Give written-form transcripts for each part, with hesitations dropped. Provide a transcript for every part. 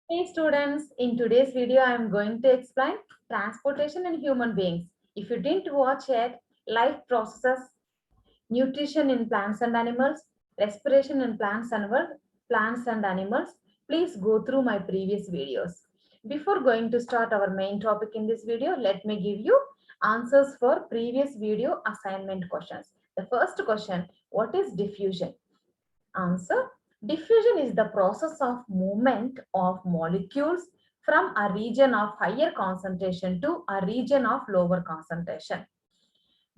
Hey students, in today's video I am going to explain transportation in human beings. If you didn't watch it, life processes, nutrition in plants and animals, respiration in plants and animals, please go through my previous videos. Before going to start our main topic in this video, let me give you answers for previous video assignment questions. The first question, what is diffusion? Answer. Diffusion is the process of movement of molecules from a region of higher concentration to a region of lower concentration.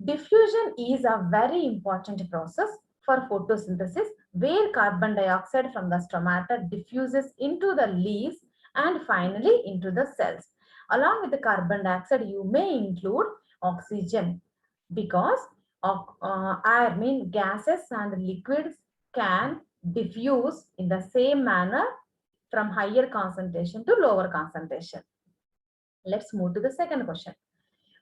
Diffusion is a very important process for photosynthesis where carbon dioxide from the stomata diffuses into the leaves and finally into the cells. Along with the carbon dioxide, you may include oxygen because air mean gases and liquids can diffuse in the same manner from higher concentration to lower concentration. Let's move to the second question.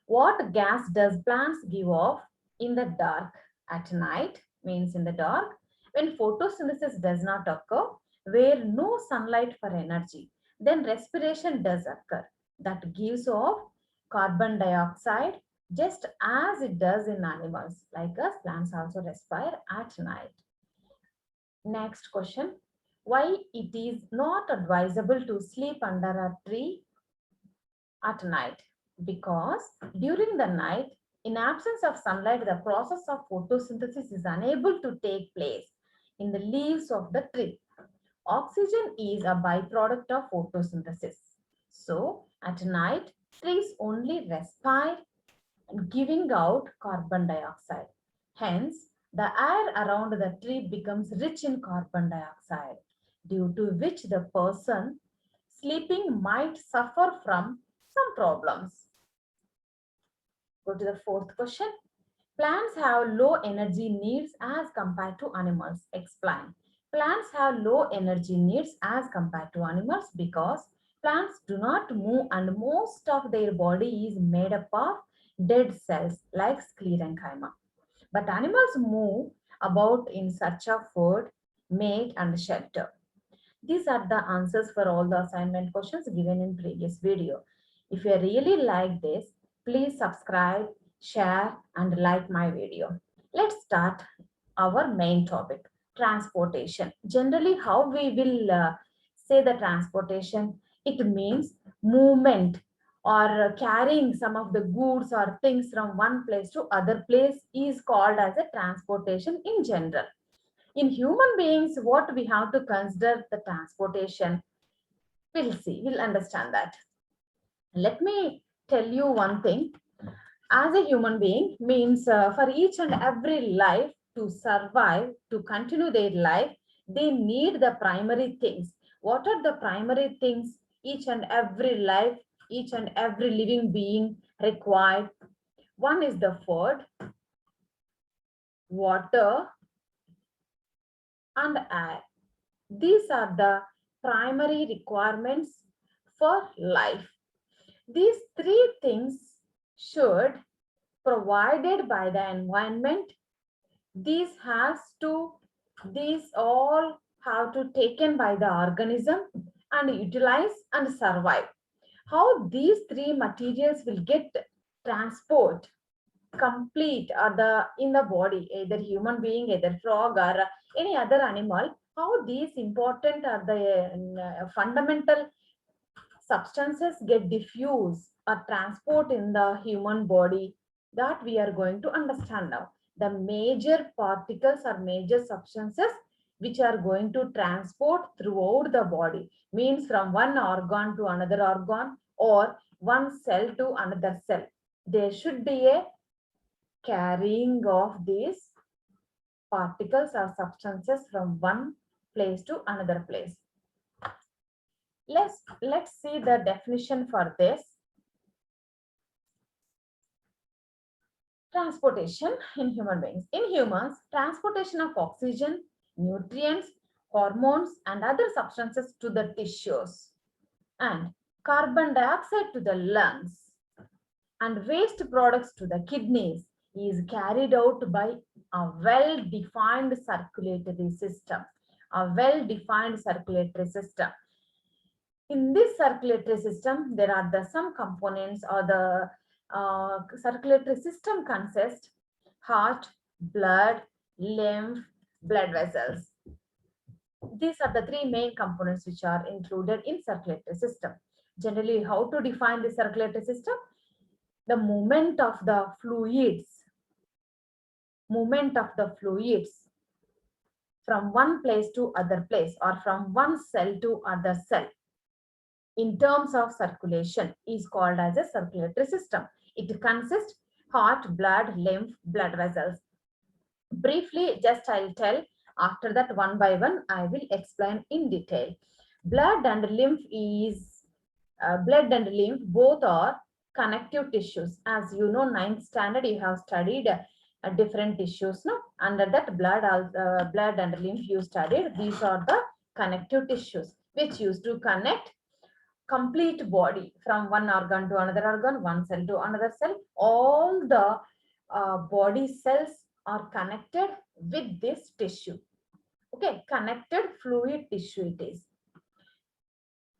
What gas does plants give off in the dark at night? Means in the dark when photosynthesis does not occur, where no sunlight for energy, then respiration does occur. That gives off carbon dioxide just as it does in animals. Like us, plants also respire at night. Next question. Why it is not advisable to sleep under a tree at night? Because during the night, in absence of sunlight, the process of photosynthesis is unable to take place in the leaves of the tree. Oxygen is a byproduct of photosynthesis. So, at night, trees only respire, giving out carbon dioxide. Hence, the air around the tree becomes rich in carbon dioxide, due to which the person sleeping might suffer from some problems. Go to the fourth question. Plants have low energy needs as compared to animals. Explain. Plants have low energy needs as compared to animals because plants do not move and most of their body is made up of dead cells like sclerenchyma. But animals move about in search of food, mate, and shelter. These are the answers for all the assignment questions given in previous video. If you really like this, please subscribe, share, and like my video. Let's start our main topic, transportation. Generally, how we will say the transportation, it means movement or carrying some of the goods or things from one place to other place is called as a transportation in general. In human beings, what we have to consider the transportation, we'll see, we'll understand that. Let me tell you one thing. As a human being means for each and every life to survive, to continue their life, they need the primary things. What are the primary things each and every life, each and every living being required? One is the food, water, and air. These are the primary requirements for life. These three things should provided by the environment. These has to, these all have to taken by the organism and utilize and survive. How these three materials will get transport complete or the in the body, either human being, either frog or any other animal, how these important are the fundamental substances get diffused or transport in the human body, that we are going to understand now. The major particles or major substances which are going to transport throughout the body means from one organ to another organ or one cell to another cell. There should be a carrying of these particles or substances from one place to another place. Let's see the definition for this. Transportation in human beings. In humans, transportation of oxygen, nutrients, hormones, and other substances to the tissues, and carbon dioxide to the lungs, and waste products to the kidneys is carried out by a well-defined circulatory system. A well-defined circulatory system. In this circulatory system, there are some components, or the circulatory system consists heart, blood, lymph, blood vessels. These are the three main components which are included in circulatory system. Generally, how to define the circulatory system? The movement of the fluids from one place to other place, or from one cell to other cell, in terms of circulation, is called as a circulatory system. It consists heart, blood, lymph, blood vessels. Briefly, just I'll tell. After that, one by one, I will explain in detail. Blood and lymph both are connective tissues. As you know, 9th standard, you have studied different tissues. No, under that blood and lymph you studied. These are the connective tissues which used to connect complete body from one organ to another organ, one cell to another cell. All the body cells are connected with this tissue. Okay, connected fluid tissue it is.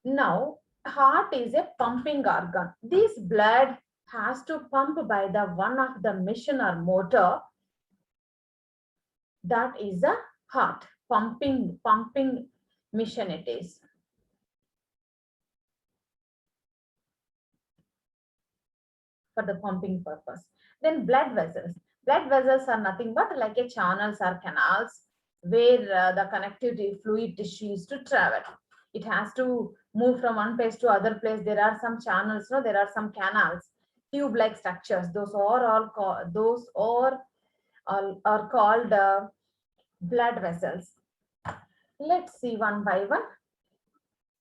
Now, heart is a pumping organ. This blood has to pump by the one of the machine or motor. That is a heart pumping machine it is. For the pumping purpose. Then blood vessels. Blood vessels are nothing but like a channels or canals where the connective fluid tissue is to travel. It has to move from one place to other place. There are some channels, no? There are some canals, tube-like structures. Those are called blood vessels. Let's see one by one.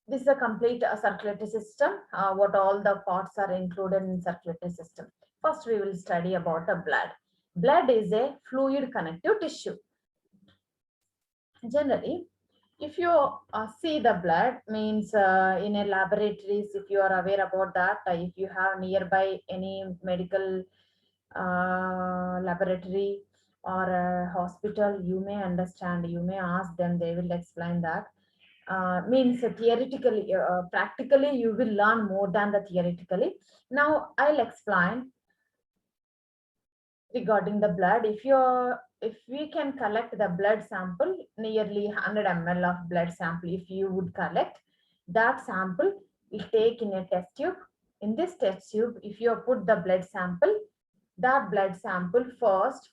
This is a complete circulatory system. What all the parts are included in circulatory system. First, we will study about the blood. Blood is a fluid connective tissue. Generally, if you see the blood, means in a laboratories, if you are aware about that, if you have nearby any medical laboratory or a hospital, you may understand, you may ask them, they will explain that. Means theoretically, practically you will learn more than the theoretically. Now I'll explain regarding the blood. If we can collect the blood sample, nearly 100 ml of blood sample, if you would collect that sample, we take in a test tube. In this test tube, if you put the blood sample, that blood sample first,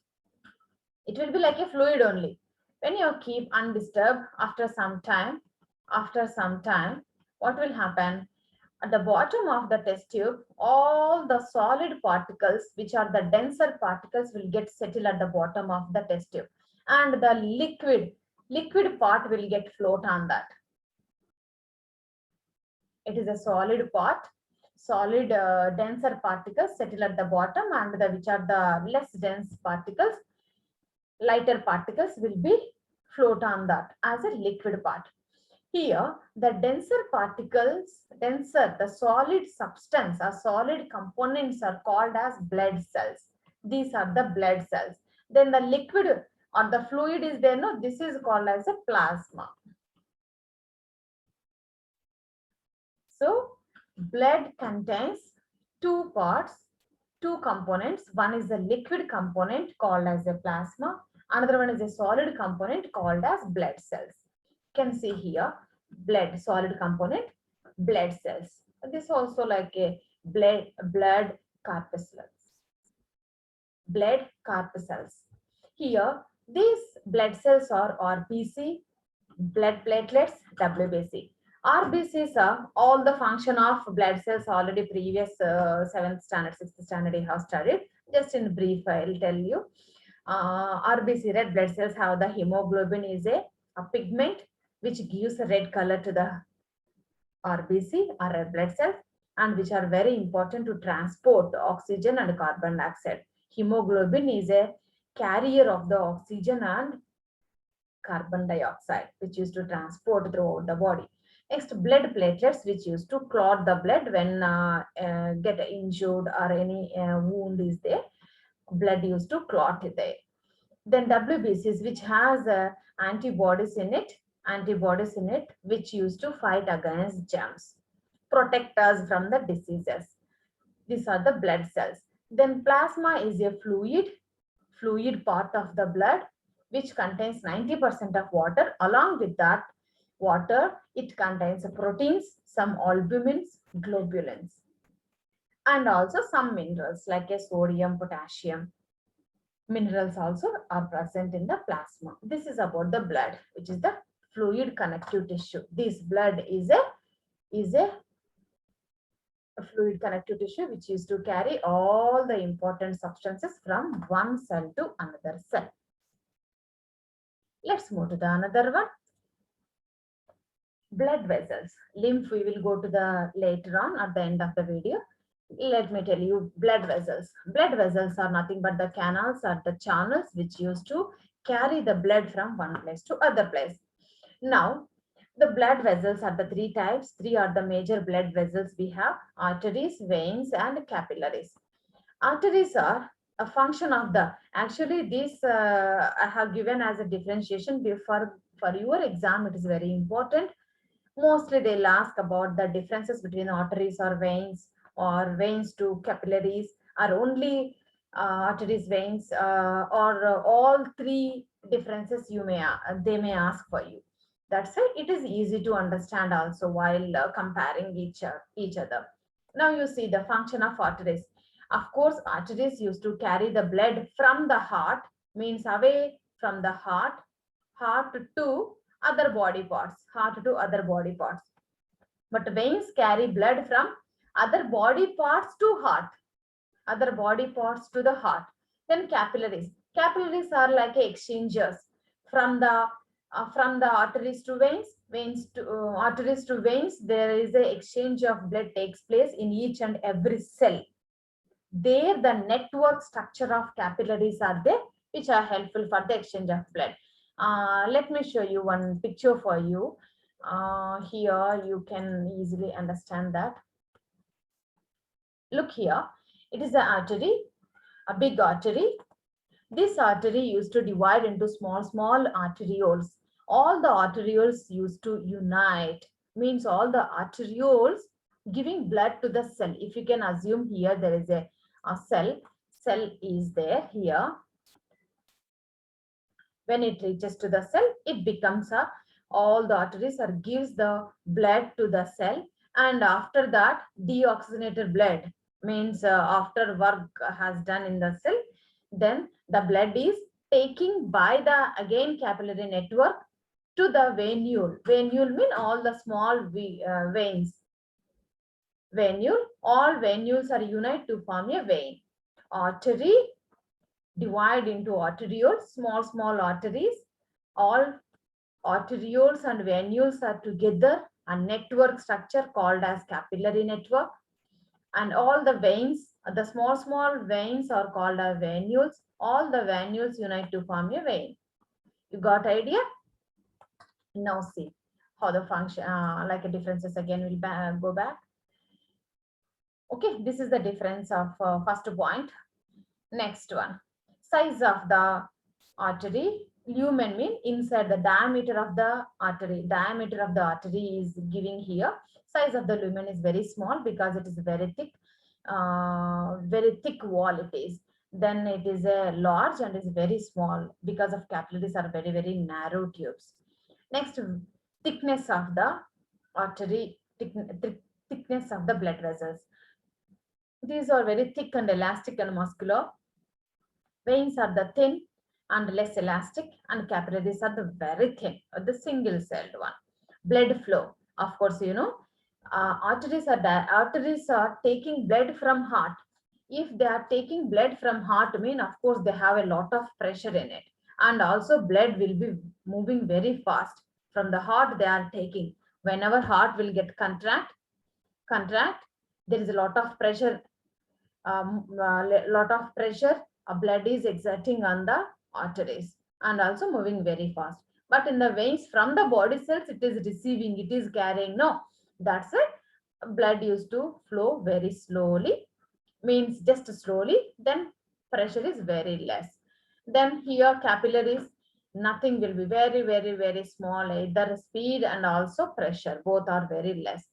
it will be like a fluid only. When you keep undisturbed, after some time, what will happen? At the bottom of the test tube, all the solid particles, which are the denser particles, will get settled at the bottom of the test tube, and the liquid part will get float on that. It is a solid part, denser particles settle at the bottom, and which are the less dense particles, lighter particles, will be float on that as a liquid part. Here, the denser particles, the solid substance or solid components are called as blood cells. These are the blood cells. Then the liquid or the fluid is there, no? This is called as a plasma. So, blood contains two parts, two components. One is the liquid component called as a plasma. Another one is a solid component called as blood cells. You can see here, blood, solid component, blood cells. This also like a blood corpuscles. Blood corpuscles. Here, these blood cells are RBC, blood platelets, WBC. RBCs are all the function of blood cells already previous 7th standard, 6th standard you have studied. Just in brief, I'll tell you. RBC, red blood cells, have the hemoglobin is a pigment which gives a red color to the RBC or red blood cells, and which are very important to transport oxygen and carbon dioxide. Hemoglobin is a carrier of the oxygen and carbon dioxide, which used to transport throughout the body. Next, blood platelets, which used to clot the blood when get injured or any wound is there. Blood used to clot it there. Then WBCs, which has antibodies in it, which used to fight against germs. protect us from the diseases. These are the blood cells. Then plasma is a fluid part of the blood which contains 90% of water. Along with that water, it contains proteins, some albumins, globulins, and also some minerals like a sodium, potassium. Minerals also are present in the plasma. This is about the blood, which is the fluid connective tissue. This blood is a fluid connective tissue which used to carry all the important substances from one cell to another cell. Let's move to the another one. Blood vessels. Lymph we will go to the later on at the end of the video. Let me tell you, blood vessels. Blood vessels are nothing but the canals or the channels which used to carry the blood from one place to other place. Now, the blood vessels are the three types. Three are the major blood vessels we have: arteries, veins, and capillaries. Arteries are a function of the, actually this I have given as a differentiation for your exam. It is very important. Mostly they'll ask about the differences between arteries or veins to capillaries, or only arteries, veins, or all three differences they may ask for you. That's why it is easy to understand also while comparing each other. Now you see the function of arteries. Of course, arteries used to carry the blood from the heart, means away from the heart to other body parts, But veins carry blood from other body parts to heart, Then capillaries. Capillaries are like exchangers from the arteries to arteries to veins. There is a exchange of blood takes place in each and every cell. There, the network structure of capillaries are there, which are helpful for the exchange of blood. Let me show you one picture for you. Here you can easily understand that. Look here, it is an artery, a big artery. This artery used to divide into small arterioles. All the arterioles used to unite, means all the arterioles giving blood to the cell. If you can assume here there is a cell is there here. When it reaches to the cell, it becomes all the arteries gives the blood to the cell, and after that deoxygenated blood, means after work has done in the cell, then the blood is taken by the again capillary network to the venule. Venule mean all the small veins. All venules are unite to form a vein. Artery divide into arterioles, small arteries. All arterioles and venules are together, a network structure called as capillary network. And all the veins, the small veins are called as venules. All the venules unite to form a vein. You got idea? Now see how the function, like a differences again, we'll go back. Okay, this is the difference of first point. Next one, size of the artery. Lumen mean inside the diameter of the artery. Diameter of the artery is giving here. Size of the lumen is very small because it is very thick wall it is. Then it is a large and is very small because of capillaries are very narrow tubes. Next, thickness of the artery, thickness of the blood vessels. These are very thick and elastic and muscular. Veins are the thin and less elastic, and capillaries are the very thin, the single celled one. Blood flow, of course, you know, arteries are taking blood from heart. If they are taking blood from heart, mean of course they have a lot of pressure in it, and also blood will be moving very fast from the heart. They are taking, whenever heart will get contract, there is a lot of pressure. Blood is exerting on the arteries and also moving very fast. But in the veins, from the body cells, it is receiving, it is carrying. No, that's it. Blood used to flow very slowly, means just slowly, then pressure is very less. Then here capillaries, nothing will be very small, either speed and also pressure, both are very less.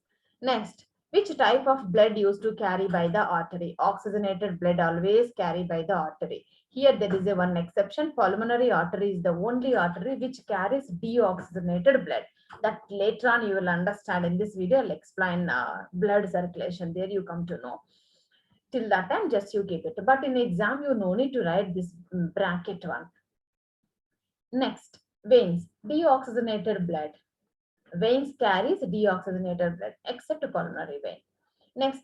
Next, Which type of blood used to carry by the artery? Oxygenated blood always carry by the artery. Here there is a one exception. Pulmonary artery is the only artery which carries deoxygenated blood. That later on you will understand in this video. I'll explain blood circulation. There you come to know. Till that time, just you keep it. But in exam, you no need to write this bracket one. Next, veins. Deoxygenated blood. Veins carries deoxygenated blood except pulmonary vein. Next,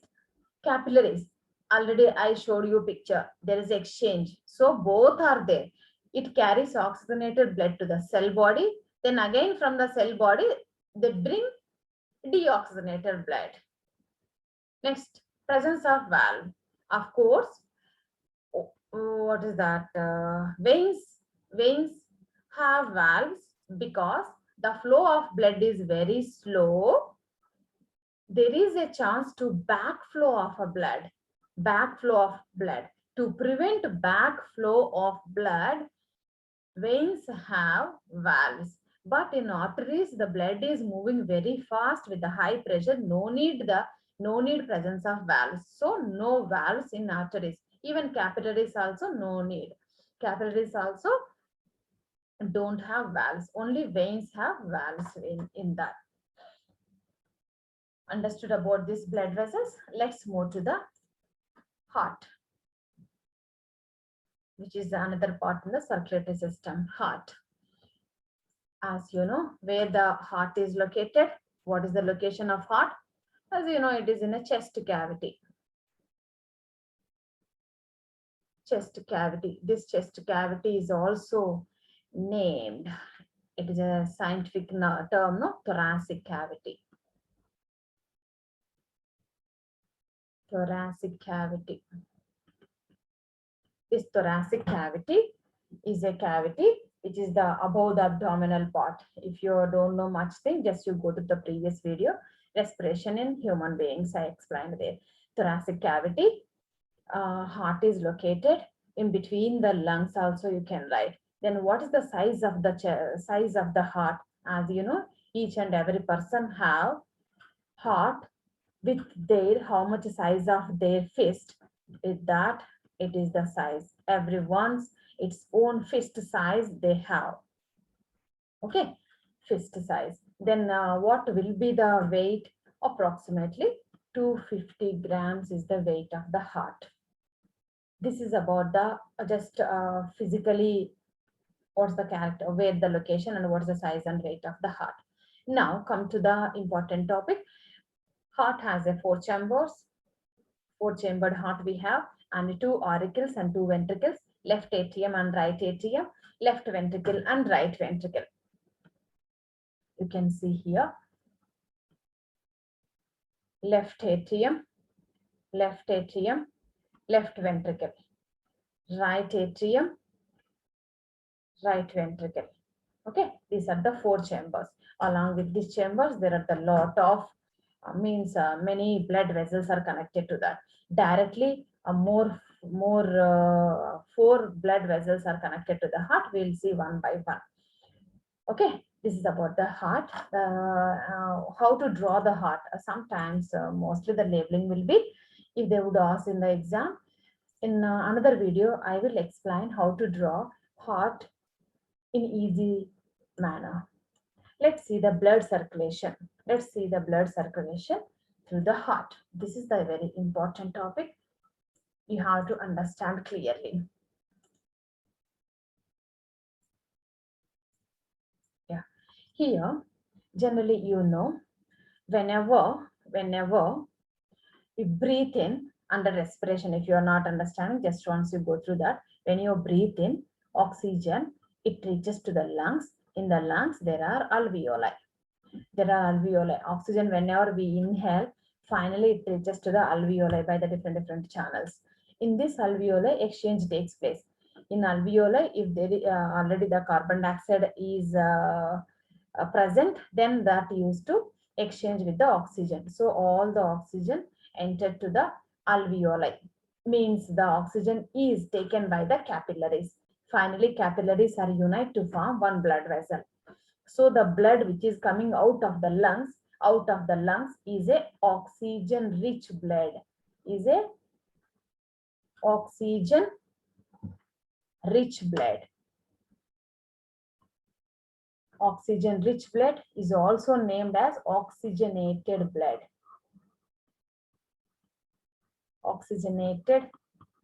capillaries. Already I showed you picture. There is exchange. So both are there. It carries oxygenated blood to the cell body. Then again from the cell body, they bring deoxygenated blood. Next, presence of valve. Of course, what is that? Veins have valves because the flow of blood is very slow. There is a chance to backflow of a blood. To prevent backflow of blood, veins have valves. But in arteries, the blood is moving very fast with the high pressure. No need presence of valves. So no valves in arteries. Even capillaries also no need. Capillaries also don't have valves. Only veins have valves in that. Understood about these blood vessels? Let's move to the heart, which is another part in the circulatory system. Heart. As you know, where the heart is located. What is the location of heart? As you know, it is in a chest cavity. Chest cavity. This chest cavity is also named. It is a scientific term, no? Thoracic cavity. Thoracic cavity. This thoracic cavity is a cavity which is the above the abdominal part. If you don't know much thing, just you go to the previous video. Respiration in human beings, I explained there. Thoracic cavity. Heart is located in between the lungs. Also, you can write. Then, what is the size of the heart? As you know, each and every person have heart with their how much size of their fist. With that, it is the size. Everyone's its own fist size they have. Okay, fist size. Then what will be the weight? Approximately 250 grams is the weight of the heart. This is about the just physically what's the character, where the location and what's the size and weight of the heart. Now come to the important topic. Heart has a 4 chambers. 4-chambered heart we have, and 2 auricles and 2 ventricles, left atrium and right atrium, left ventricle and right ventricle. You can see here, left atrium, left ventricle, right atrium, right ventricle. Okay, these are the 4 chambers. Along with these chambers, there are the lot of many blood vessels are connected to that. Directly, more 4 blood vessels are connected to the heart. We'll see one by one. Okay, this is about the heart. How to draw the heart? Sometimes, mostly the labeling will be, if they would ask in the exam. In another video, I will explain how to draw heart in easy manner. Let's see the blood circulation. Let's see the blood circulation through the heart. This is the very important topic. You have to understand clearly. Yeah. Here, generally, you know, whenever you breathe in under respiration, if you are not understanding, just once you go through that, when you breathe in oxygen, it reaches to the lungs. In the lungs, there are alveoli. Oxygen, whenever we inhale, finally it reaches to the alveoli by the different channels. In this alveoli, exchange takes place. In alveoli, if there is, already the carbon dioxide is present, then that used to exchange with the oxygen. So all the oxygen entered to the alveoli, means the oxygen is taken by the capillaries. Finally, capillaries are unite to form one blood vessel. So the blood which is coming out of the lungs out of the lungs is a oxygen rich blood, is a oxygen rich blood. Oxygen rich blood is also named as oxygenated blood. Oxygenated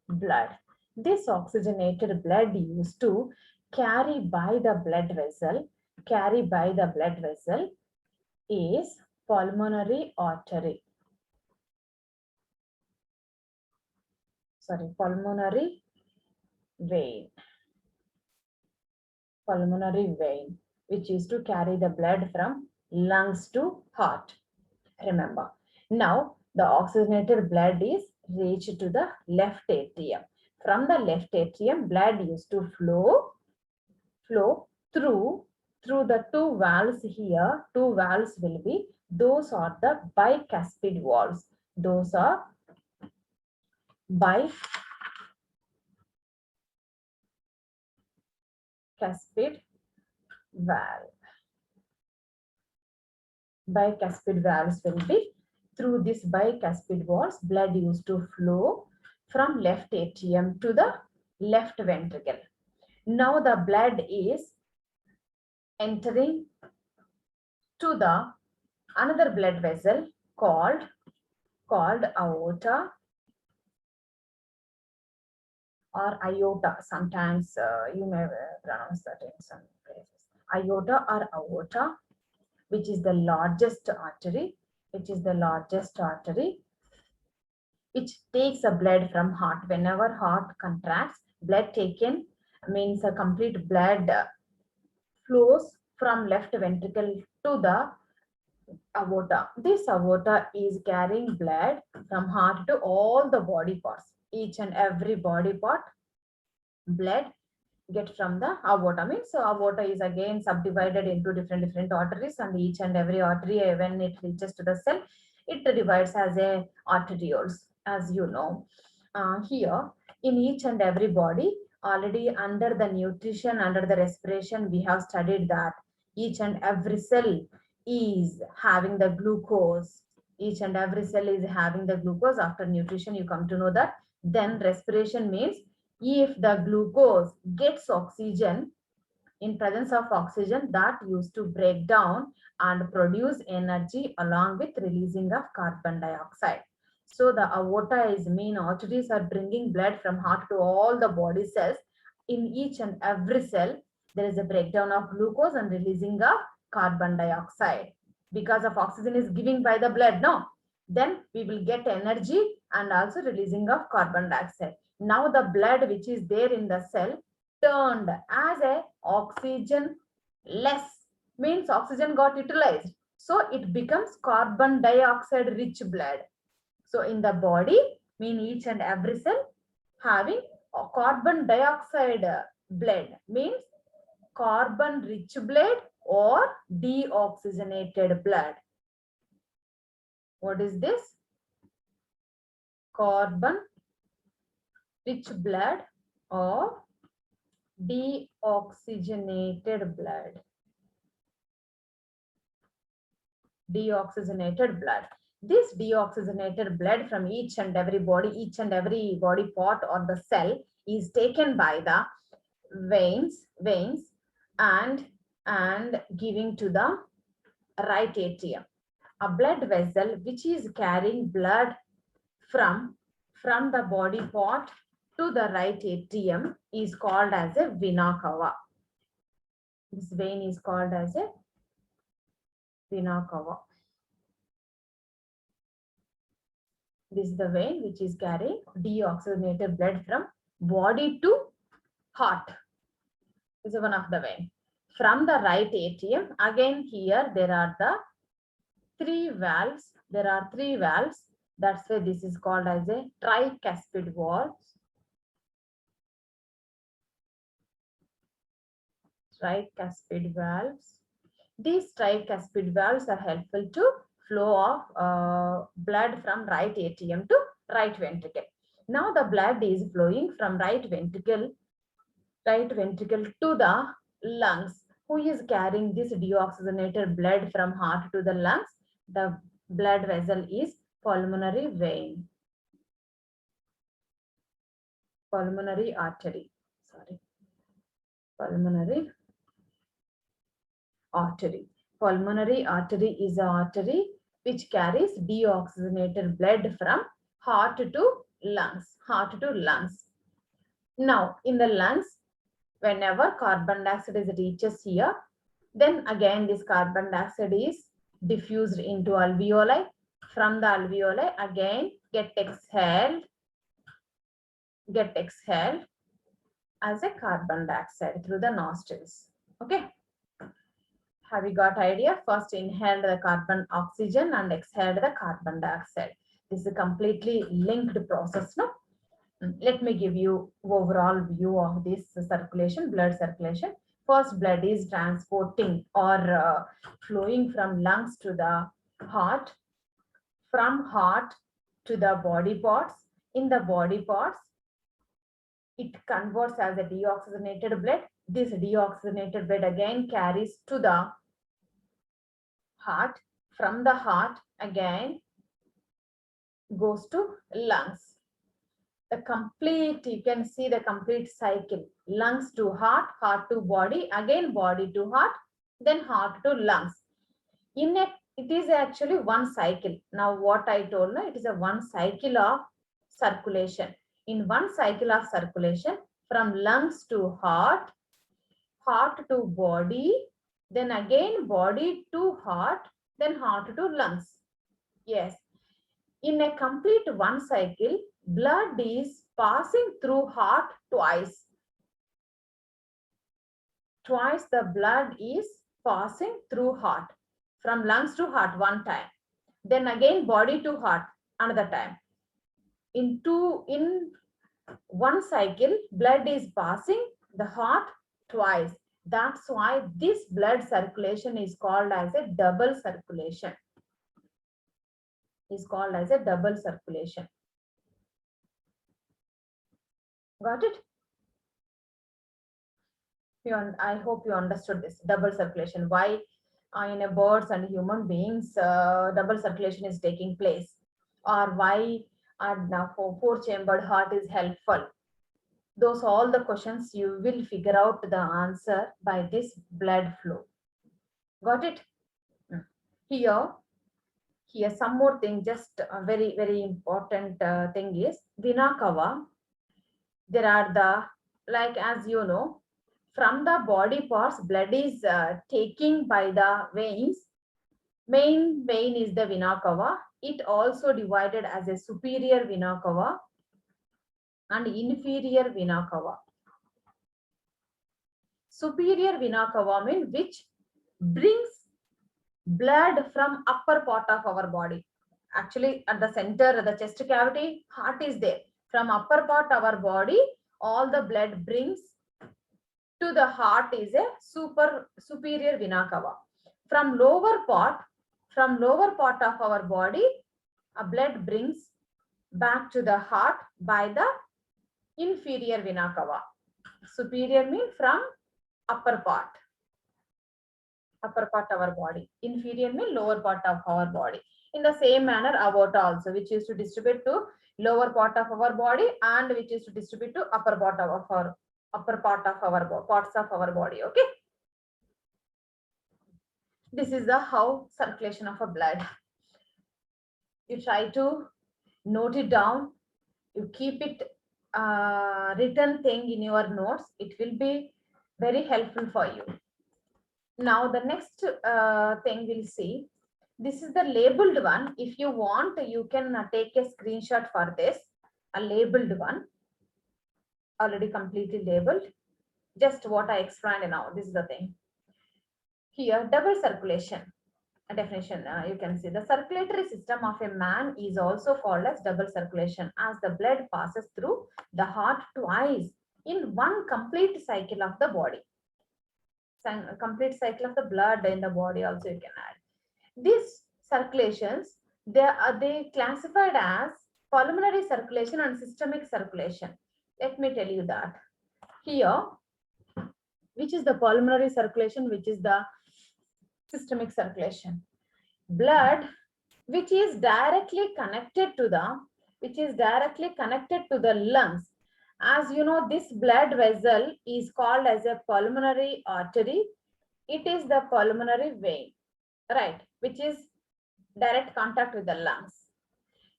blood. This oxygenated blood used to carry by the blood vessel is pulmonary artery. Sorry, pulmonary vein. Pulmonary vein, which is to carry the blood from lungs to heart. Remember. Now, the oxygenated blood is reached to the left atrium. From the left atrium, blood used to flow through the two valves here. Two valves will be, those are the bicuspid valves. Those are bicuspid valve. Bicuspid valves will be, through this bicuspid valves, blood used to flow from left atrium to the left ventricle. Now the blood is entering to the another blood vessel called aorta or aorta. Sometimes you may pronounce that in some places. Aorta or aorta, which is the largest artery, which takes the blood from heart. Whenever heart contracts, blood taken means a complete blood flows from left ventricle to the aorta. This aorta is carrying blood from heart to all the body parts. Each and every body part, blood get from the aorta. Means so aorta is again subdivided into different arteries, and each and every artery, when it reaches to the cell, it divides as a arterioles, as you know. Here in each and every body, already under the nutrition, under the respiration, we have studied that each and every cell is having the glucose. Each and every cell is having the glucose. After nutrition, you come to know that. Then respiration means if the glucose gets oxygen, in presence of oxygen, that used to break down and produce energy along with releasing of carbon dioxide. So the aorta is main arteries are bringing blood from heart to all the body cells. In each and every cell, there is a breakdown of glucose and releasing of carbon dioxide. Because of oxygen is giving by the blood, no? Then we will get energy and also releasing of carbon dioxide. Now the blood which is there in the cell turned as a oxygen less, means oxygen got utilized, so it becomes carbon dioxide rich blood. So in the body, mean each and every cell having a carbon dioxide blood, means carbon rich blood or deoxygenated blood. What is this? Carbon rich blood or deoxygenated blood. Deoxygenated blood. This deoxygenated blood from each and every body part or the cell is taken by the veins and giving to the right atrium. A blood vessel which is carrying blood from the body part to the right atrium is called as a vena cava. This vein is called as a vena cava. This is the vein which is carrying deoxygenated blood from body to heart. This is one of the vein. From the right atrium, again here there are the three valves. There are three valves. That's why this is called as a tricuspid valve. Tricuspid valves. These tricuspid valves are helpful to flow of blood from right atrium to right ventricle. Now the blood is flowing from right ventricle to the lungs. Who is carrying this deoxygenated blood from heart to the lungs? The blood vessel is pulmonary vein, pulmonary artery, sorry, pulmonary artery. Pulmonary artery is an artery which carries deoxygenated blood from heart to lungs, heart to lungs. Now, in the lungs, whenever carbon dioxide is reaches here, then again this carbon dioxide is diffused into alveoli. From the alveoli, again get exhaled as a carbon dioxide through the nostrils. Okay. Have you got idea? First inhaled the carbon oxygen and exhaled the carbon dioxide. This is a completely linked process, no? Let me give you overall view of this circulation, blood circulation. First, blood is transporting or flowing from lungs to the heart, from heart to the body parts. In the body parts, it converts as a deoxygenated blood. This deoxygenated blood again carries to the heart. From the heart again goes to lungs. The complete, you can see the complete cycle. Lungs to heart, heart to body, again body to heart, then heart to lungs. It is actually one cycle. Now what I told you, it is a one cycle of circulation. In one cycle of circulation, from lungs to heart, heart to body, then again body to heart, then heart to lungs. Yes. In a complete one cycle, blood is passing through heart twice. Twice the blood is passing through heart. From lungs to heart one time. Then again body to heart another time. In one cycle, blood is passing the heart twice. That's why this blood circulation is called as a double circulation. Is called as a double circulation. Got it? I hope you understood this double circulation. Why in a birds and human beings double circulation is taking place, or why four-chambered heart is helpful. Those all the questions you will figure out the answer by this blood flow. Got it? Here some more thing, just a very important thing is vena cava. There are the, like as you know, from the body parts blood is taking by the veins. Main vein is the vena cava. It also divided as a superior vena cava and inferior vena cava. Superior vena cava means which brings blood from upper part of our body. Actually, at the center, the chest cavity, heart is there. From upper part of our body, all the blood brings to the heart is a superior vena cava. From lower part of our body, a blood brings back to the heart by the inferior vena cava. Superior means from upper part of our body. Inferior means lower part of our body. In the same manner, aorta also, which is to distribute to lower part of our body and which is to distribute to upper part of our parts of our body. Okay. This is the how circulation of a blood. You try to note it down. You keep it written thing in your notes. It will be very helpful for you. Now the next thing we'll see. This is the labeled one. If you want, you can take a screenshot for this. A labeled one. Already completely labeled. Just what I explained now. This is the thing. Here, double circulation. A definition, you can see the circulatory system of a man is also called as double circulation, as the blood passes through the heart twice in one complete cycle of the body. A complete cycle of the blood in the body also you can add. These circulations, they classified as pulmonary circulation and systemic circulation. Let me tell you that. Here, which is the pulmonary circulation, which is the systemic circulation. blood which is directly connected to the lungs. As you know, this blood vessel is called as a pulmonary artery. It is the pulmonary vein, right, which is direct contact with the lungs.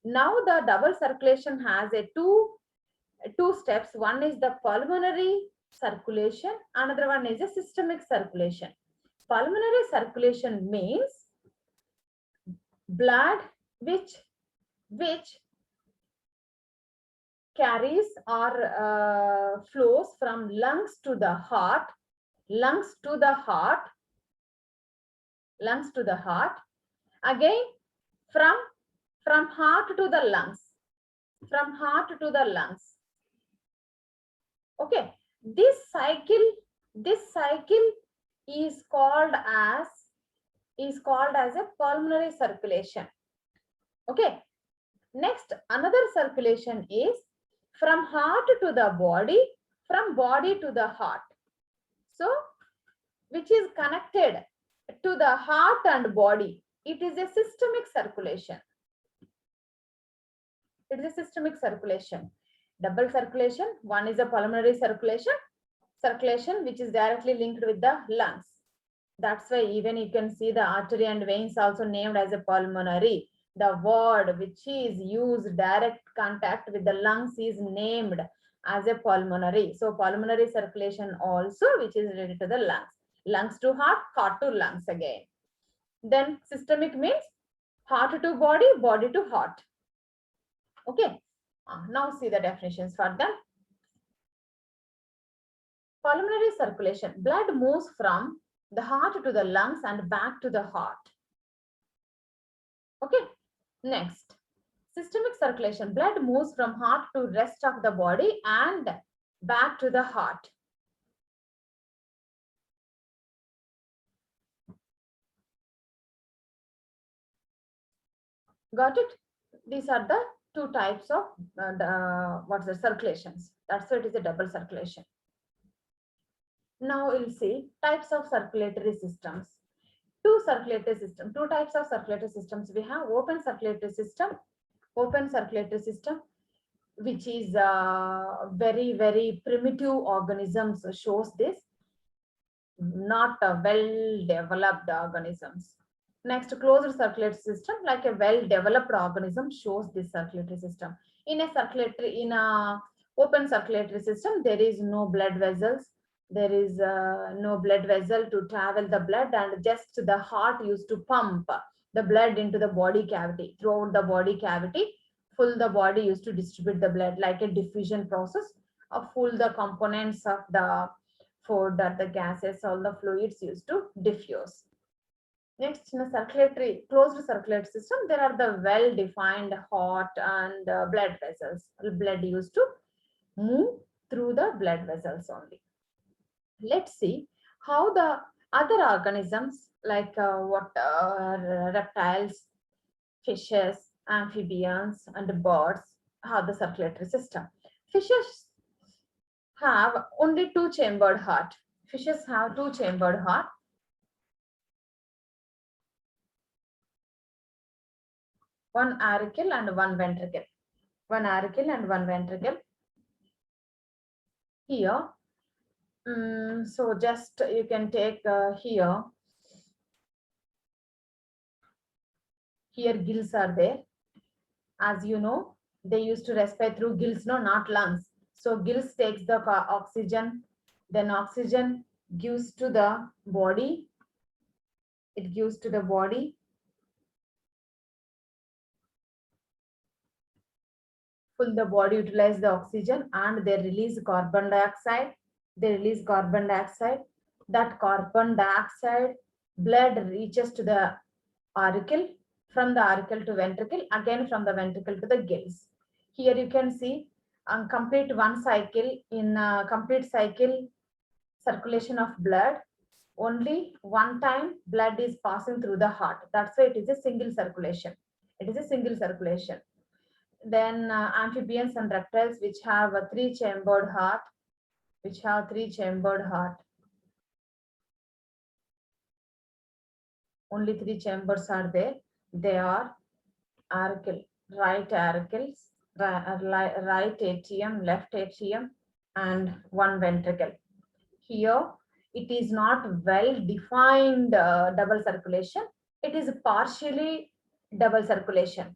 Now the double circulation has a two steps. One is the pulmonary circulation, another one is a systemic circulation. Pulmonary circulation means blood which carries or flows from lungs to the heart, lungs to the heart, lungs to the heart, again from heart to the lungs, from heart to the lungs. Okay, this cycle is called as a pulmonary circulation. Okay, next another circulation is from heart to the body, from body to the heart. So which is connected to the heart and body. It is a systemic circulation. It is a systemic circulation. Double circulation, one is a pulmonary circulation which is directly linked with the lungs. That's why even you can see the artery and veins also named as a pulmonary. The word which is used direct contact with the lungs is named as a pulmonary. So pulmonary circulation also which is related to the lungs. Lungs to heart, heart to lungs again. Then systemic means heart to body, body to heart. Okay. Now see the definitions for them. Pulmonary circulation. Blood moves from the heart to the lungs and back to the heart. Okay. Next. Systemic circulation. Blood moves from heart to rest of the body and back to the heart. Got it? These are the two types of circulations. That's why it is a double circulation. Now we'll see types of circulatory systems. Two types of circulatory systems. We have open circulatory system, which is very primitive organisms shows this, not well developed organisms. Next, closed circulatory system, like a well-developed organism shows this circulatory system. In a open circulatory system, there is no blood vessels. There is no blood vessel to travel the blood, and just the heart used to pump the blood into the body cavity. Throughout the body cavity, full the body used to distribute the blood like a diffusion process of full the components of the food, that the gases, all the fluids used to diffuse. Next, in a closed circulatory system, there are the well-defined heart and blood vessels. Blood used to move through the blood vessels only. Let's see how the other organisms like reptiles, fishes, amphibians, and birds have the circulatory system. Fishes have only two-chambered heart. Fishes have two-chambered heart. One auricle and one ventricle. One auricle and one ventricle. Here, so just you can take here gills are there. As you know, they used to respire through gills, no, not lungs. So gills takes the oxygen, then oxygen gives to the body. It gives to the body. Full the body utilize the oxygen and they release carbon dioxide. That carbon dioxide blood reaches to the auricle, from the auricle to ventricle, again from the ventricle to the gills. Here you can see complete one cycle. In complete cycle circulation of blood, only one time blood is passing through the heart. That's why it is a single circulation. Then amphibians and reptiles which have a three-chambered heart, Only three chambers are there. They are auricle, right auricles, right atrium, left atrium, and one ventricle. Here, it is not well defined double circulation. It is partially double circulation.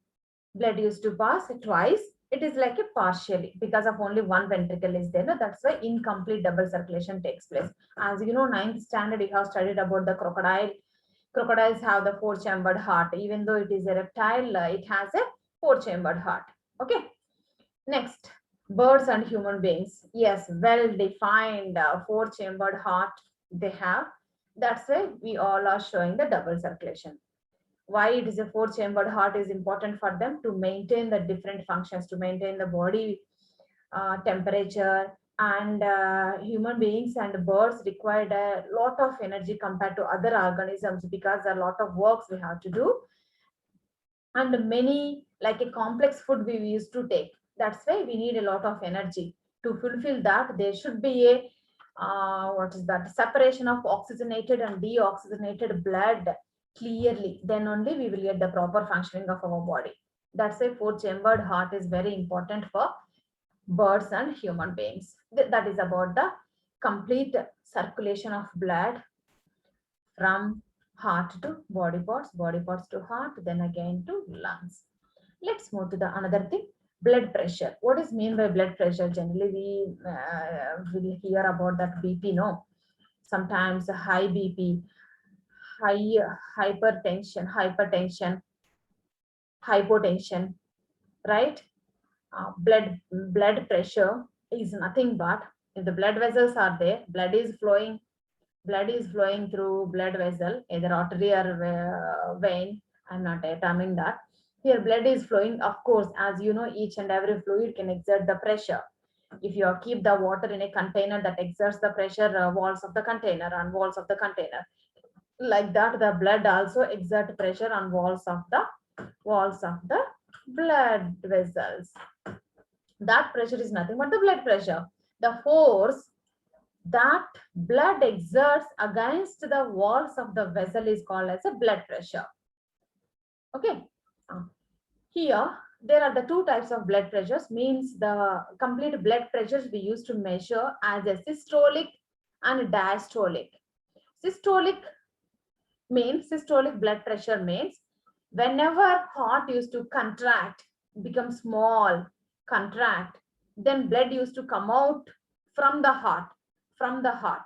Blood used to pass twice. It is like a partially because of only one ventricle is there. No? That's why incomplete double circulation takes place. As you know, ninth standard, you have studied about the crocodile. Crocodiles have the four-chambered heart. Even though it is a reptile, it has a four-chambered heart. Okay. Next, birds and human beings. Yes, well-defined four-chambered heart they have. That's why we all are showing the double circulation. Why it is a four-chambered heart is important for them to maintain the different functions, to maintain the body temperature, and human beings and birds required a lot of energy compared to other organisms because a lot of works we have to do, and many like a complex food we used to take. That's why we need a lot of energy to fulfill that. There should be a what is that, separation of oxygenated and deoxygenated blood clearly, then only we will get the proper functioning of our body. That's why four chambered heart is very important for birds and human beings. That is about the complete circulation of blood from heart to body parts to heart, then again to lungs. Let's move to the another thing, blood pressure. What is mean by blood pressure? Generally, we will hear about that BP. No, sometimes high BP, high hypertension, hypotension, right? Blood pressure is nothing but if the blood vessels are there, blood is flowing through blood vessel, either artery or vein. I'm not terming that. Here, blood is flowing. Of course, as you know, each and every fluid can exert the pressure. If you keep the water in a container, that exerts the pressure, walls of the container and walls of the container. Like that, the blood also exert pressure on walls of the blood vessels. That pressure is nothing but the blood pressure. The force that blood exerts against the walls of the vessel is called as a blood pressure. Okay. Here, there are the two types of blood pressures, means the complete blood pressures we used to measure as a systolic and diastolic. Systolic systolic blood pressure means whenever heart used to contract, become small, contract, then blood used to come out from the heart, from the heart.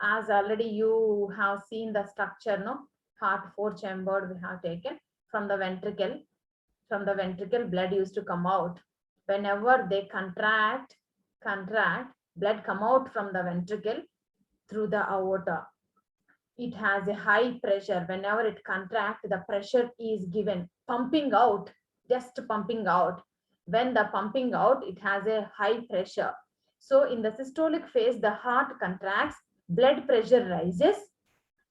As already you have seen the structure, no? Heart four chambered we have taken from the ventricle. From the ventricle, blood used to come out. Whenever they contract, blood come out from the ventricle through the aorta. It has a high pressure. Whenever it contracts, the pressure is given, pumping out, just pumping out. When the pumping out, it has a high pressure. So in the systolic phase, the heart contracts, blood pressure rises,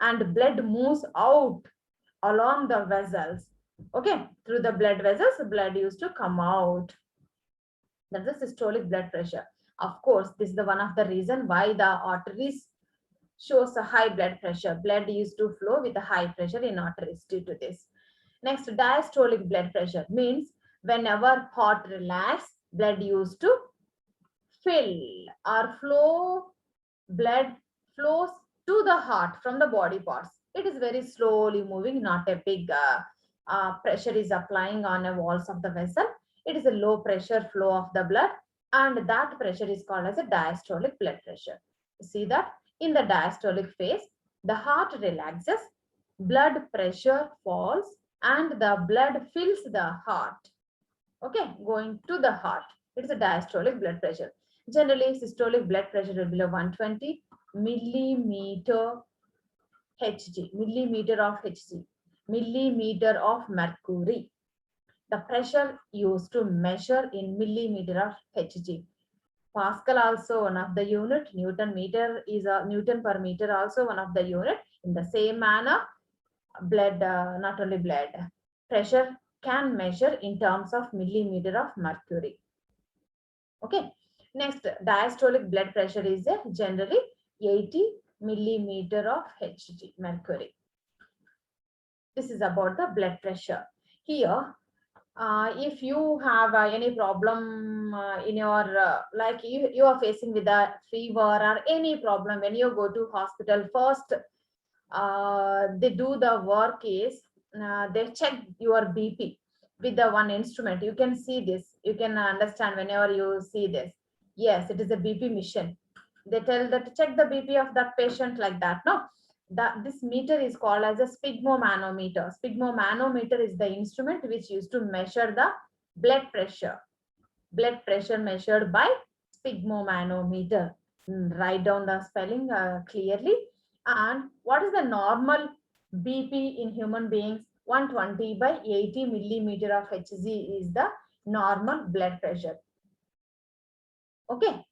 and blood moves out along the vessels. Okay, through the blood vessels, the blood used to come out. That's the systolic blood pressure. Of course, this is the one of the reason why the arteries shows a high blood pressure. Blood used to flow with a high pressure in arteries due to this. Next, diastolic blood pressure means whenever heart relax, blood used to fill or flow, blood flows to the heart from the body parts. It is very slowly moving, not a big pressure is applying on the walls of the vessel. It is a low pressure flow of the blood, and that pressure is called as a diastolic blood pressure. You see that in the diastolic phase, the heart relaxes, blood pressure falls, and the blood fills the heart. Okay, going to the heart. It is a diastolic blood pressure. Generally, systolic blood pressure will be below 120 millimeter Hg, millimeter of Hg, millimeter of mercury. The pressure used to measure in millimeter of Hg. Pascal also one of the unit. Newton meter is a Newton per meter also one of the unit. In the same manner, blood, not only blood, pressure can measure in terms of millimeter of mercury. Okay. Next, diastolic blood pressure is generally 80 millimeter of Hg, mercury. This is about the blood pressure. Here, if you have any problem in your like you are facing with a fever or any problem, when you go to hospital, first they do the work is they check your BP with the one instrument. You can see this, you can understand whenever you see this. Yes, it is a BP mission. They tell that to check the BP of that patient, like that. No, that this meter is called as a sphygmomanometer. Sphygmomanometer is the instrument which used to measure the blood pressure. Blood pressure measured by sphygmomanometer. Write down the spelling clearly. And what is the normal BP in human beings? 120 by 80 millimeter of Hg is the normal blood pressure. Okay.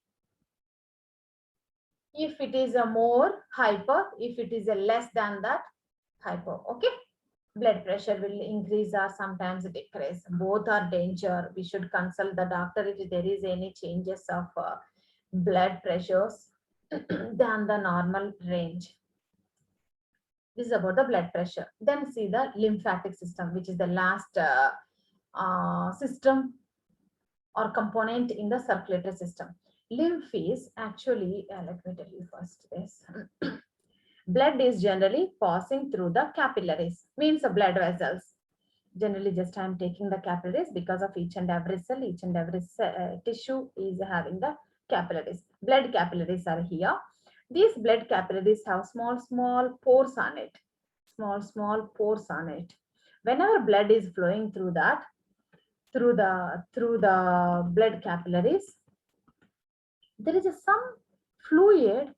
If it is a more, hyper. If it is a less than that, hyper. Okay. Blood pressure will increase or sometimes decrease. Both are danger. We should consult the doctor if there is any changes of blood pressures than the normal range. This is about the blood pressure. Then see the lymphatic system, which is the last system or component in the circulatory system. Lymph is actually, let me tell you first this. Blood is generally passing through the capillaries, means the blood vessels. Generally, just I am taking the capillaries because of each and every cell, each and every tissue is having the capillaries. Blood capillaries are here. These blood capillaries have small pores on it. Small pores on it. Whenever blood is flowing through that, through the blood capillaries, there is some fluid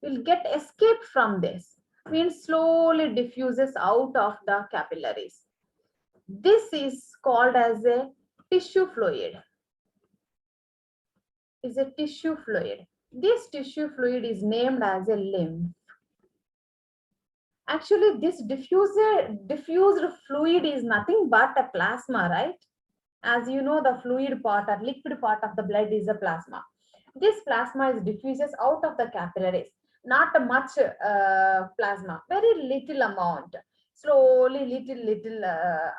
will get escaped from this, means slowly diffuses out of the capillaries. This is called as a tissue fluid. Is a tissue fluid. This tissue fluid is named as a lymph. Actually, this diffused fluid is nothing but a plasma, right? As you know, the fluid part or liquid part of the blood is a plasma. This plasma is diffuses out of the capillaries. Not much plasma, very little amount. Slowly, little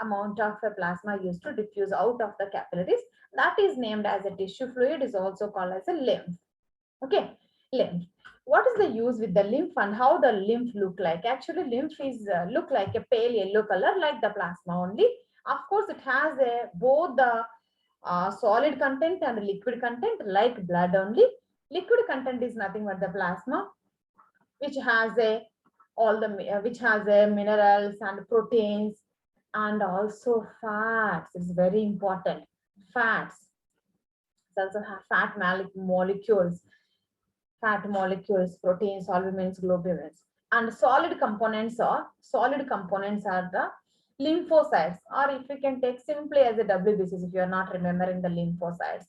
amount of plasma used to diffuse out of the capillaries. That is named as a tissue fluid, is also called as a lymph. Okay, lymph. What is the use with the lymph and how the lymph look like? Actually, lymph is look like a pale yellow color, like the plasma only. Of course, it has both the solid content and liquid content, like blood only. Liquid content is nothing but the plasma, which has which has minerals and proteins and also fats. It's very important. Fats. It also have fat molecules. Fat molecules, proteins, albumins, globulins, and solid components are the lymphocytes, or if you can take simply as a WBCs if you are not remembering the lymphocytes.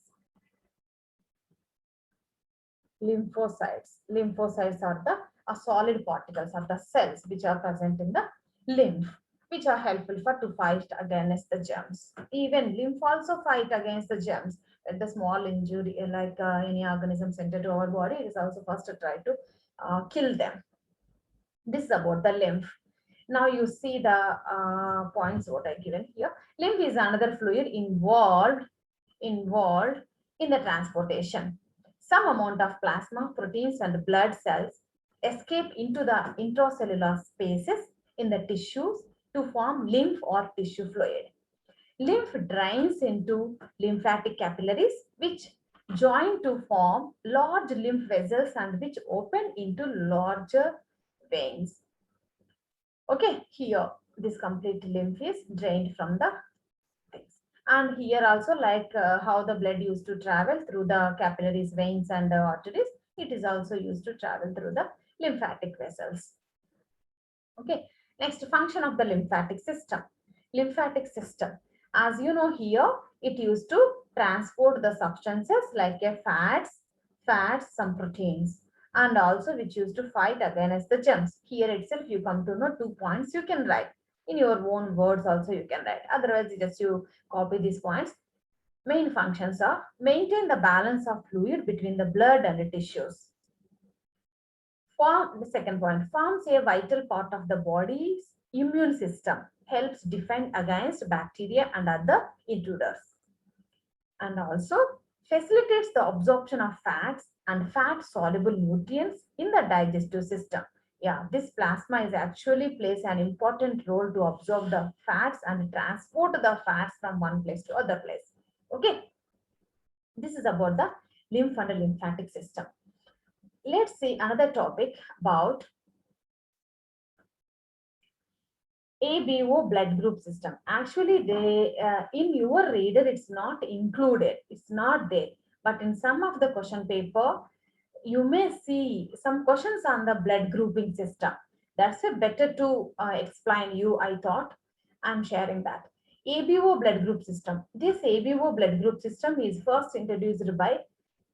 Lymphocytes are the solid particles of the cells which are present in the lymph, which are helpful to fight against the germs. Even lymph also fight against the germs. At the small injury, like any organism entered to our body, it is also first to try to kill them. This is about the lymph. Now you see the points what I given here. Lymph is another fluid involved in the transportation. Some amount of plasma, proteins, and blood cells escape into the intracellular spaces in the tissues to form lymph or tissue fluid. Lymph drains into lymphatic capillaries, which join to form large lymph vessels and which open into larger veins. Okay, here this complete lymph is drained from the things. And here also, like how the blood used to travel through the capillaries, veins, and arteries, it is also used to travel through the lymphatic vessels. Okay, next, function of the lymphatic system. Lymphatic system, as you know, here it used to transport the substances like fats, some proteins, and also which used to fight against the germs. Here itself you come to know 2 points you can write. In your own words also you can write. Otherwise, just you copy these points. Main functions are maintain the balance of fluid between the blood and the tissues. The second point, forms a vital part of the body's immune system, helps defend against bacteria and other intruders, and also facilitates the absorption of fats and fat soluble nutrients in the digestive system. Yeah, this plasma is actually plays an important role to absorb the fats and transport the fats from one place to other place. Okay, this is about the lymph and lymphatic system. Let's see another topic about ABO blood group system. Actually, they in your reader, it's not included. It's not there. But in some of the question paper, you may see some questions on the blood grouping system. That's a better to explain you, I thought. I'm sharing that. ABO blood group system. This ABO blood group system is first introduced by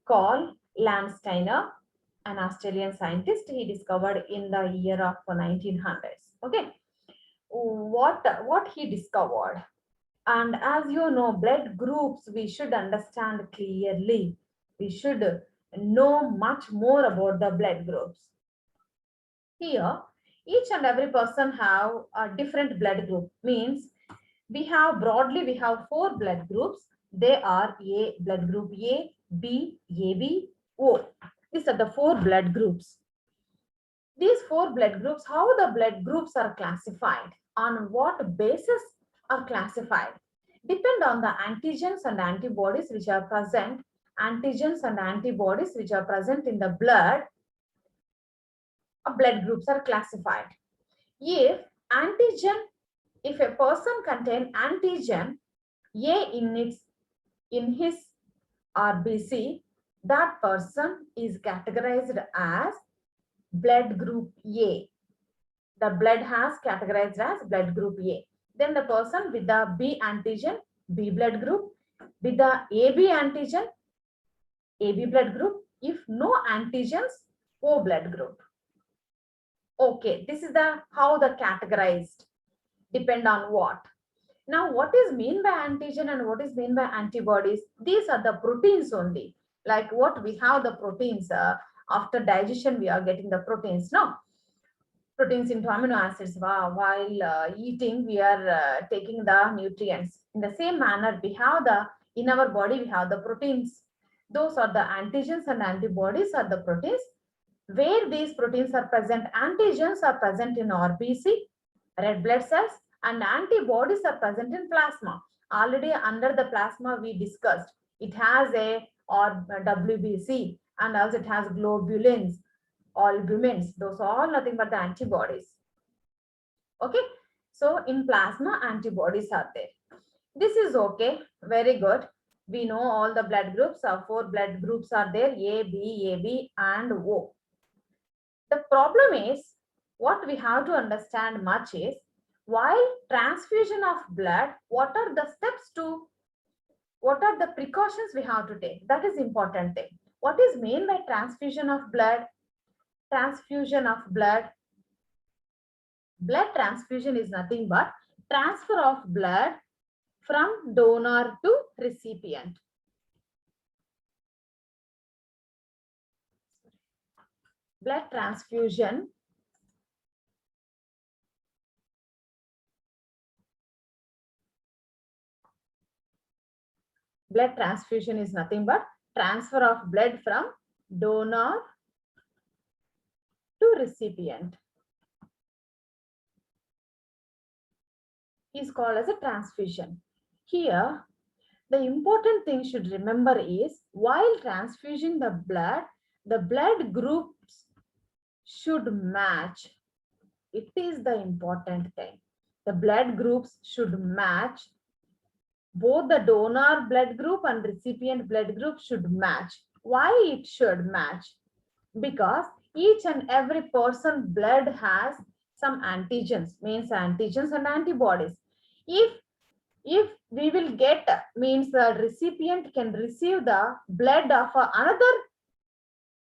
Carl Landsteiner, an Australian scientist. He discovered in the year of 1900s. Okay, what he discovered, and as you know, blood groups we should understand clearly. We should know much more about the blood groups. Here, each and every person have a different blood group. Means we have broadly we have four blood groups. They are A blood group A, B, AB, O. These are the four blood groups. These four blood groups, how the blood groups are classified, on what basis are classified, depend on the antigens and antibodies which are present. Antigens and antibodies which are present in the blood, blood groups are classified. If antigen, if a person contain antigen A in his RBC, that person is categorized as blood group A. The blood has categorized as blood group A. Then the person with the B antigen, B blood group, with the AB antigen, AB blood group. If no antigens, O blood group. Okay, this is the how the categorized, depend on what. Now, what is mean by antigen and what is mean by antibodies? These are the proteins only. Like what we have the proteins, after digestion we are getting the proteins. No, proteins into amino acids. While eating we are taking the nutrients. In the same manner, we have the in our body we have the proteins. Those are the antigens and antibodies are the proteins. Where these proteins are present, antigens are present in RBC, red blood cells, and antibodies are present in plasma. Already under the plasma we discussed, it has a or WBC, and also it has globulins, albumins. Those are all nothing but the antibodies. Okay, so in plasma antibodies are there. This is okay, very good. We know all the blood groups. Four blood groups are there, A, B, AB, and O. The problem is, what we have to understand much is, while transfusion of blood, what are the steps to, what are the precautions we have to take? That is important thing. What is meant by transfusion of blood? Transfusion of blood. Blood transfusion is nothing but transfer of blood from donor to recipient. Blood transfusion is nothing but transfer of blood from donor to recipient. Is called as a transfusion. Here, the important thing should remember is, while transfusing the blood groups should match. It is the important thing. The blood groups should match. Both the donor blood group and recipient blood group should match. Why it should match? Because each and every person blood has some antigens, means antigens and antibodies. If we will get, means the recipient can receive the blood of another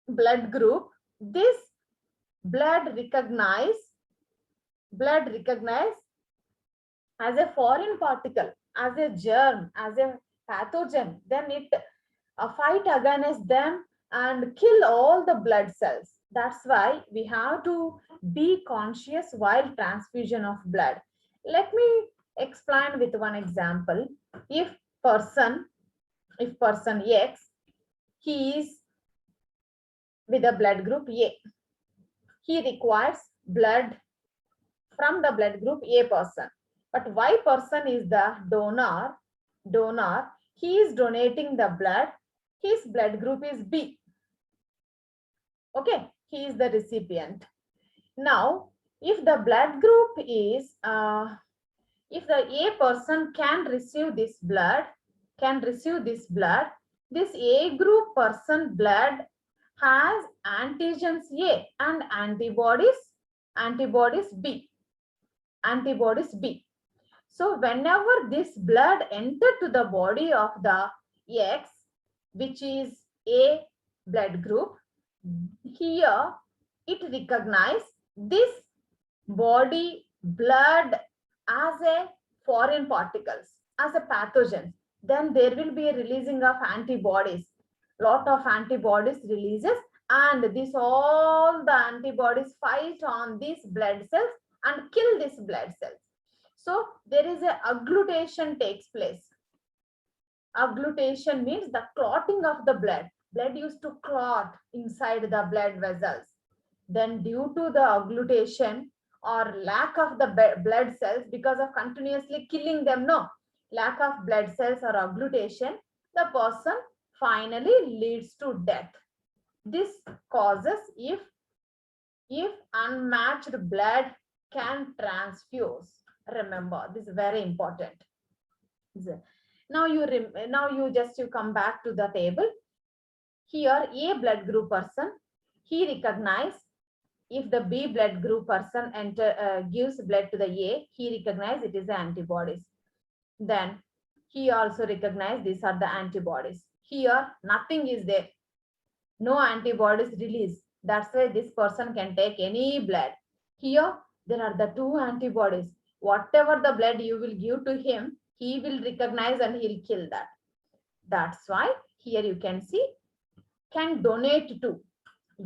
blood group, this blood recognized as a foreign particle, as a germ, as a pathogen, then it fight against them and kill all the blood cells. That's why we have to be conscious while transfusion of blood. Let me explain with one example. If person, if person X, he is with a blood group A, he requires blood from the blood group A person. But Y person is the donor, he is donating the blood, his blood group is B. Okay, he is the recipient. Now, if the blood group is, if the A person can receive this blood, this A group person blood has antigens A and antibodies B. So whenever this blood entered to the body of the X, which is A blood group, here it recognizes this body blood as a foreign particles, as a pathogen. Then there will be a releasing of antibodies. Lot of antibodies releases, and this all the antibodies fight on these blood cells and kill these blood cells. So there is a agglutation takes place. Agglutation means the clotting of the blood. Blood used to clot inside the blood vessels. Then due to the agglutation or lack of the blood cells, because of continuously killing them, lack of blood cells or agglutation, the person finally leads to death. This causes if unmatched blood can transfuse. Remember, this is very important. Now you come back to the table. Here A blood group person, he recognize if the B blood group person gives blood to the A, he recognize it is the antibodies. Then he also recognize these are the antibodies. Here nothing is there, no antibodies released. That's why this person can take any blood. Here there are the two antibodies. Whatever the blood you will give to him, he will recognize and he'll kill that. That's why here you can see can donate to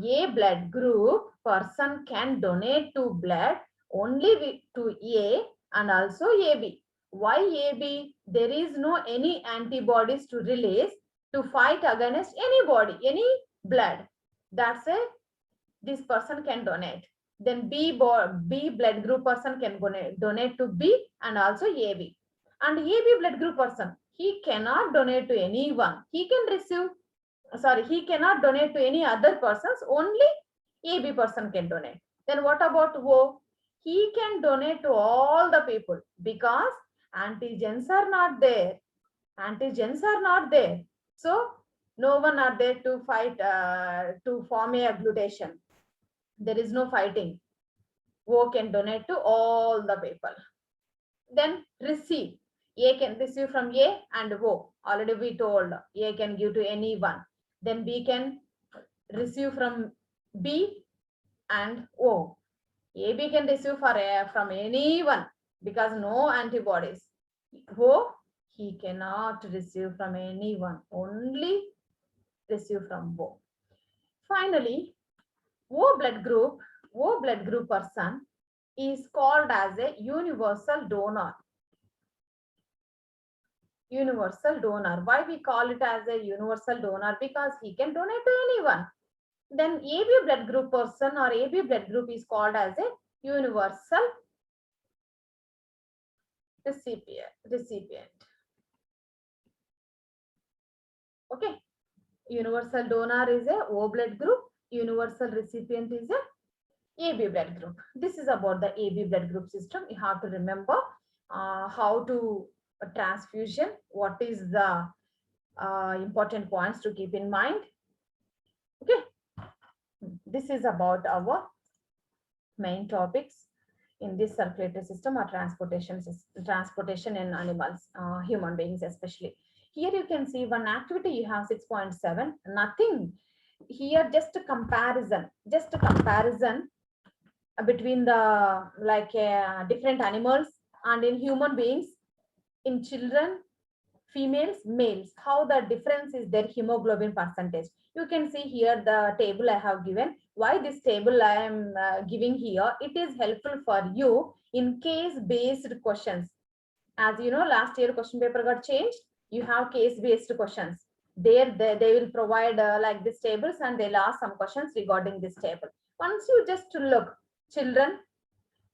A blood group person can donate to blood only to A and also AB. Why AB? There is no any antibodies to release to fight against anybody, any blood. That's it. This person can donate. Then B blood group person can donate to B and also AB. And AB blood group person, he cannot donate to anyone. He cannot donate to any other persons, only AB person can donate. Then what about O? He can donate to all the people because antigens are not there. So no one are there to fight, to form a agglutation. There is no fighting. O can donate to all the people. Then receive. A can receive from A and O. Already we told A can give to anyone. Then B can receive from B and O. AB can receive from anyone because no antibodies. O, he cannot receive from anyone, only receive from O. Finally, O blood group person is called as a universal donor. Why we call it as a universal donor? Because he can donate to anyone. Then AB blood group person or AB blood group is called as a universal recipient. Okay. Universal donor is a O blood group. Universal recipient is a AB blood group. This is about the AB blood group system. You have to remember how to transfusion. What is the important points to keep in mind. Okay. This is about our main topics in this circulatory system or transportation in animals, human beings especially. Here you can see one activity you have 6.7, nothing. Here just a comparison between the different animals and in human beings, in children, females, males, how the difference is their hemoglobin percentage. You can see here the table I have given. Why this table I am giving here? It is helpful for you in case based questions. As you know, last year question paper got changed. You have case based questions. There they will provide like these tables, and they'll ask some questions regarding this table. Once you just look, children,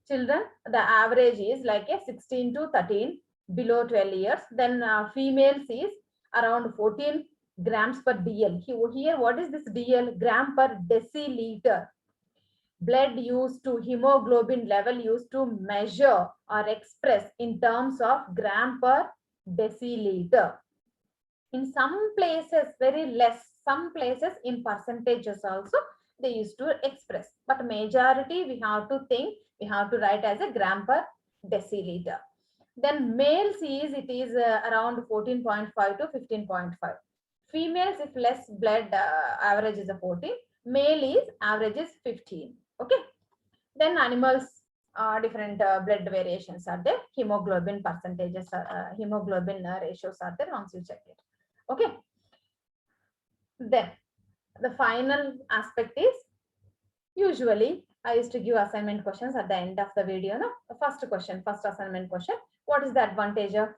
the average is like a 16 to 13, below 12 years. Then females is around 14 grams per dl. Here what is this dl? Gram per deciliter. Blood used to hemoglobin level used to measure or express in terms of gram per deciliter. In some places very less, some places in percentages also they used to express, but majority we have to think, we have to write as a gram per deciliter. Then males is, it is around 14.5 to 15.5. Females, if less blood, average is a 14, male is average is 15. Okay. Then animals, different blood variations are there, hemoglobin percentages, hemoglobin ratios are there once you check it. Okay. Then the final aspect is, usually I used to give assignment questions at the end of the video. No? The first question, first assignment question, what is the advantage of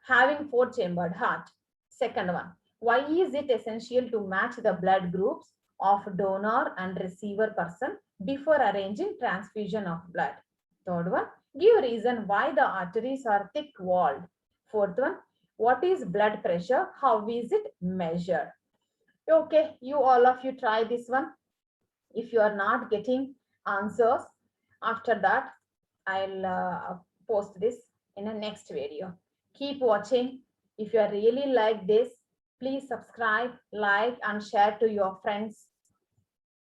having 4-chambered heart? Second one, why is it essential to match the blood groups of donor and receiver person before arranging transfusion of blood? Third one, give a reason why the arteries are thick walled. Fourth one, what is blood pressure? How is it measured? Okay, you all of you try this one. If you are not getting answers, after that I'll post this in a next video. Keep watching. If you are really like this, please subscribe, like and share to your friends.